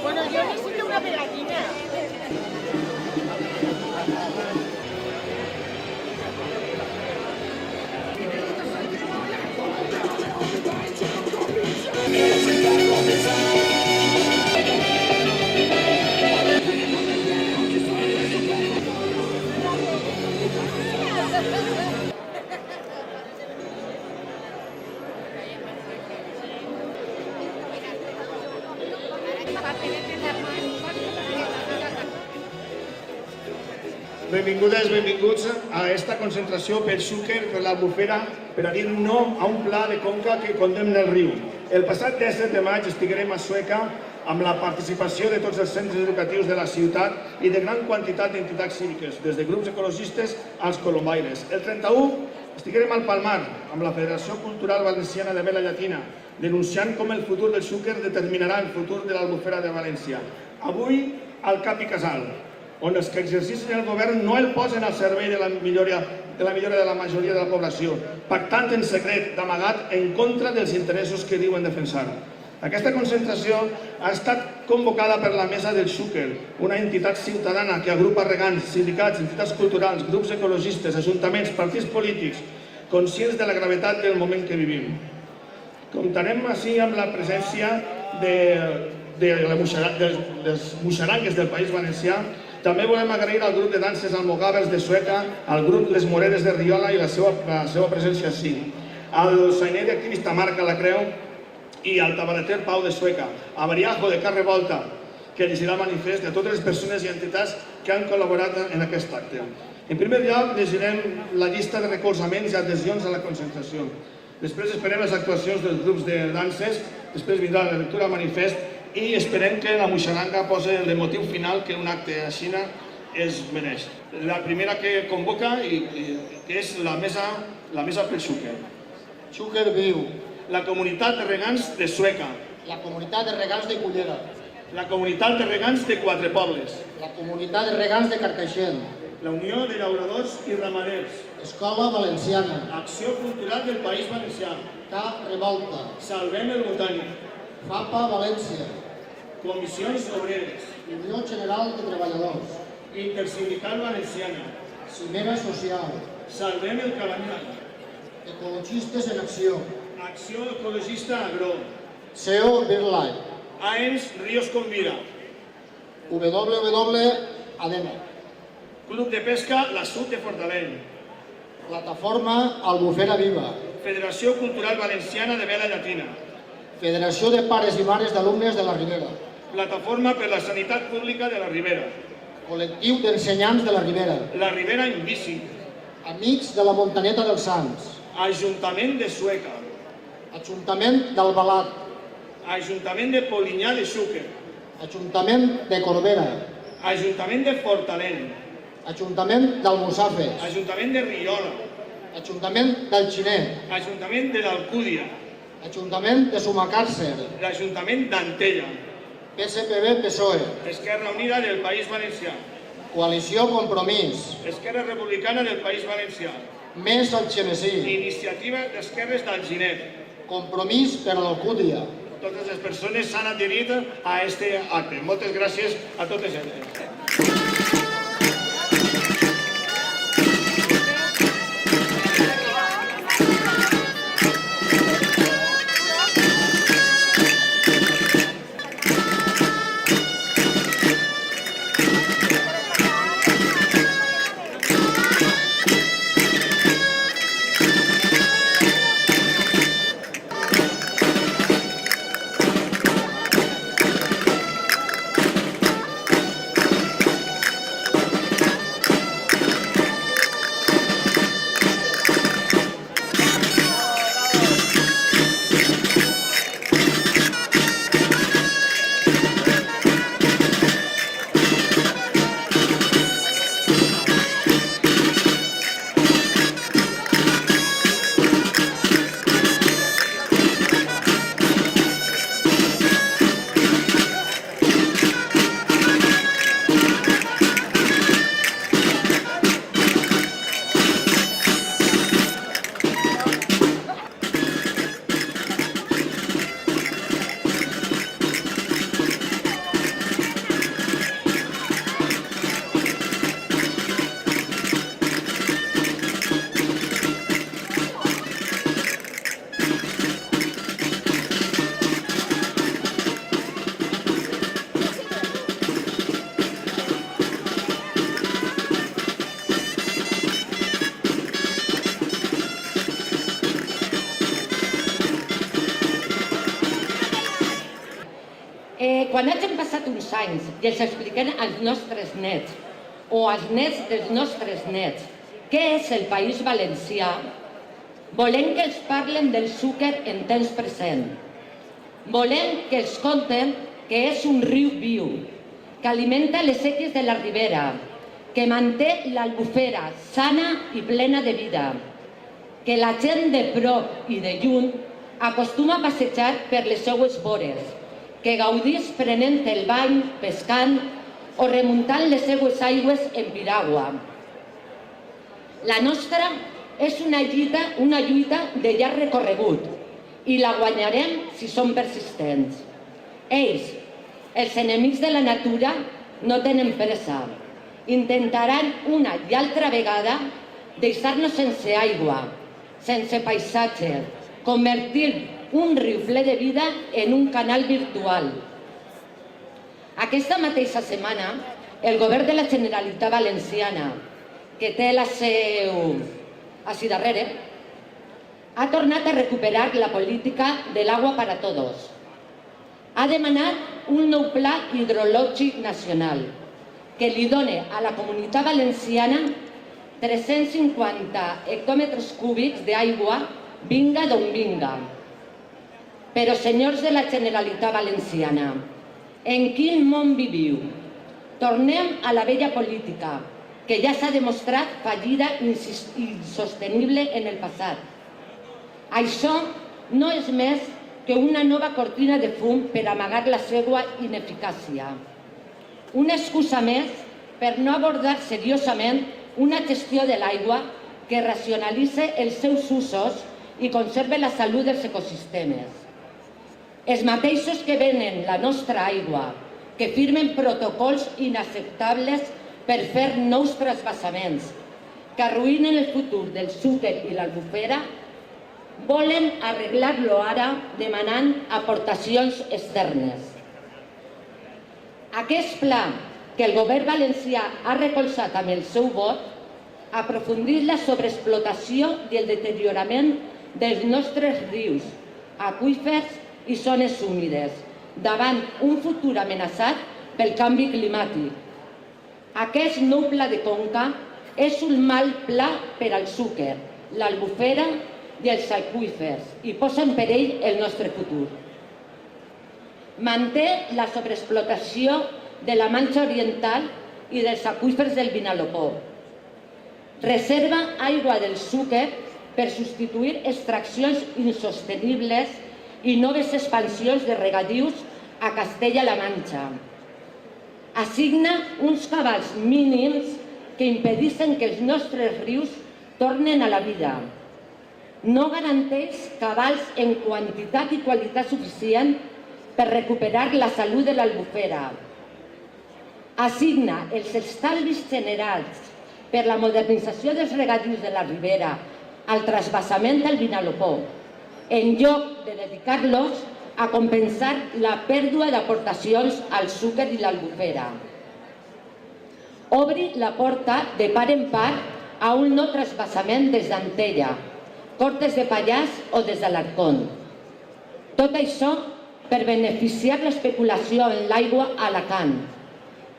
Bueno, yo necesito una pegatina. Benvingudes, benvinguts a esta concentració pel Xúquer, per l'Albufera, per a dir no a un pla de conca que condemna el riu. El passat 17 de maig estiguerem a Sueca amb la participació de tots els centres educatius de la ciutat i de gran quantitat d'entitats cíviques, des de grups ecologistes als colombaires. El 31 estiguerem al Palmar amb la Federació Cultural Valenciana de Vela Llatina, denunciant com el futur del Xúquer determinarà el futur de l'Albufera de València. Avui al Cap i Casal, on els que exerceixen el govern no el posen al servei de la millora de la majoria de la població, pactant en secret, d'amagat, en contra dels interessos que diuen defensar. Aquesta concentració ha estat convocada per la Mesa del Xúquer, una entitat ciutadana que agrupa regants, sindicats, entitats culturals, grups ecologistes, ajuntaments, partits polítics, conscients de la gravetat del moment que vivim. Comptarem així amb la presència dels muixerangues del País Valencià. També volem agrair al grup de danses almogàvers de Sueca, al grup Les Moreres de Riola i la seva presència així, al saineri activista Marca la Creu i al tabareter Pau de Sueca, a Mariajo de Carrevolta, que llegirà el manifest, a totes les persones i entitats que han col·laborat en aquest acte. En primer lloc, llegirem la llista de recolzaments i adhesions a la concentració. Després esperem les actuacions dels grups de danses, després vindrà la lectura del manifest i esperem que la Muixeranga posi el motiu final que un acte així es mereix. La primera que convoca que és la mesa pel Xúquer. Xúquer viu. La comunitat de regants de Sueca. La comunitat de regants de Cullera. La comunitat de regants de Quatre Pobles. La comunitat de regants de Carcaixent. La Unió de Llauradors i Ramaders. Escola Valenciana. Acció Cultural del País Valencià. Cap Revolta. Salvem el Botànic. FAPA València. Comissions Obreres. Unió General de Treballadors. Intersindical Valenciana. Cimera Social. Salvem el Cabanyal. Ecologistes en Acció. Acció Ecologista Agro. SEO BirdLife. AENS Ríos Convira. ADEMA. Club de Pesca La Sud de Fortaleny. Plataforma Albufera Viva. Federació Cultural Valenciana de Vela Llatina. Federació de Pares i Mares d'Alumnes de la Ribera. Plataforma per la Sanitat Pública de la Ribera. Col·lectiu d'Ensenyants de la Ribera. La Ribera en Bici. Amics de la Montaneta dels Sants. Ajuntament de Sueca. Ajuntament d'Albalat. Ajuntament de Polinyà de Xúquer. Ajuntament de Corbera. Ajuntament de Fortaleny. Ajuntament d'Almussafes. Ajuntament de Riola. Ajuntament d'Alginet. Ajuntament de l'Alcúdia. Ajuntament de Sumacàrcer. L'Ajuntament d'Antella. PSPB-PSOE. Esquerra Unida del País Valencià. Coalició Compromís. Esquerra Republicana del País Valencià. Més Algemesí. Iniciativa d'Esquerres d'Alginet. Compromís per l'Alcúdia. Totes les persones s'han adherit a aquest acte. Moltes gràcies a totes elles. molts anys i els expliquem als nostres nets o als nets dels nostres nets què és el País Valencià, volem que els parlen del Xúquer en temps present. Volem que els conten que és un riu viu, que alimenta les séquies de la Ribera, que manté l'Albufera sana i plena de vida, que la gent de prop i de lluny acostuma a passejar per les seues vores, que gaudís prenent el bany, pescant o remuntant les seues aigües en piragua. La nostra és una lluita de llarg recorregut i la guanyarem si som persistents. Ells, els enemics de la natura, no tenen pressa. Intentaran una i altra vegada deixar-nos sense aigua, sense paisatge, convertir un riu ple de vida en un canal virtual. Aquesta mateixa setmana, el govern de la Generalitat Valenciana, que té la seu ací darrere, ha tornat a recuperar la política de l'aigua per a tots. Ha demanat un nou pla hidrològic nacional que li doni a la Comunitat Valenciana 350 hectòmetres cúbics d'aigua, vinga d'on vinga. Però, senyors de la Generalitat Valenciana, en quin món viviu? Tornem a la vella política, que ja s'ha demostrat fallida i insostenible en el passat. Això no és més que una nova cortina de fum per amagar la seva ineficàcia. Una excusa més per no abordar seriosament una gestió de l'aigua que racionalitzi els seus usos i conserve la salut dels ecosistemes. Els mateixos que venen la nostra aigua, que firmen protocols inacceptables per fer nous transvasaments, que arruïnen el futur del Xúquer i l'Albufera, volen arreglar-lo ara demanant aportacions externes. Aquest pla, que el govern valencià ha recolzat amb el seu vot, ha aprofundit la sobreexplotació i el deteriorament dels nostres rius, aqüífers i zones húmides, davant un futur amenaçat pel canvi climàtic. Aquest nou pla de conca és un mal pla per al Xúquer, l'Albufera i els aqüífers i posa en perill el nostre futur. Manté la sobreexplotació de la Manxa Oriental i dels aqüífers del Vinalopó. Reserva aigua del Xúquer per substituir extraccions insostenibles i noves expansions de regadius a Castella-La Manxa. Assigna uns cabals mínims que impedeixen que els nostres rius tornen a la vida. No garanteix cabals en quantitat i qualitat suficient per recuperar la salut de l'Albufera. Assigna els estalvis generals per la modernització dels regadius de la Ribera al transvasament del Vinalopó, en lloc de dedicar-los a compensar la pèrdua d'aportacions al Xúquer i l'Albufera. Obri la porta de part en part a un nou transvasament des d'Antella, Cortes de Pallars o des d'Alarcón. Tot això per beneficiar l'especulació en l'aigua a Alacant,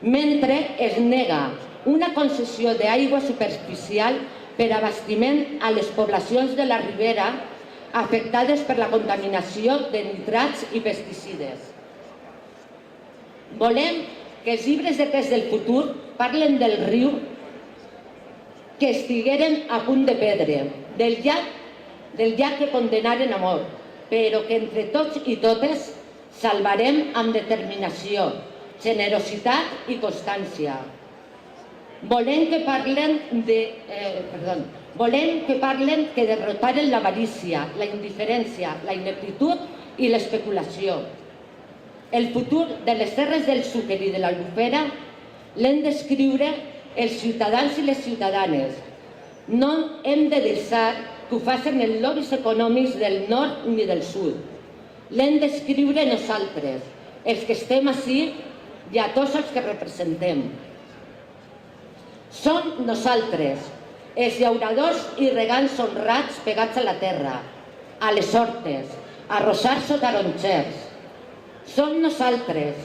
mentre es nega una concessió d'aigua superficial per abastiment a les poblacions de la Ribera afectades per la contaminació de nitrats i pesticides. Volem que els llibres de text del futur parlen del riu que estigueren a punt de perdre, del llac que condenaren a mort, però que entre tots i totes salvarem amb determinació, generositat i constància. Volem que parlen que derrotaren l'avarícia, la indiferència, la ineptitud i l'especulació. El futur de les terres del Xúquer i de l'Albufera l'hem d'escriure els ciutadans i les ciutadanes. No hem de deixar que ho facin els lobbys econòmics del nord ni del sud. L'hem d'escriure nosaltres, els que estem ací i a tots els que representem. Són nosaltres, els llauradors i regants honrats pegats a la terra, a les hortes, a rosars o taronxers. Són nosaltres,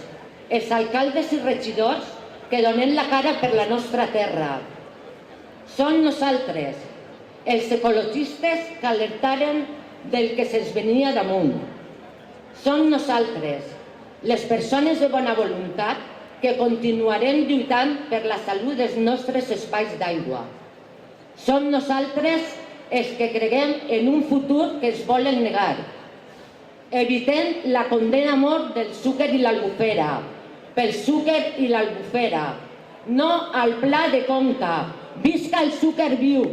els alcaldes i regidors que donem la cara per la nostra terra. Són nosaltres, els ecologistes que alertaren del que se'ls venia damunt. Són nosaltres, les persones de bona voluntat que continuarem lluitant per la salut dels nostres espais d'aigua. Som nosaltres els que creguem en un futur que es volen negar. Evitem la condemna a mort del Xúquer i l'Albufera, pel Xúquer i l'Albufera. No al Pla de Conca. Visca el Xúquer viu!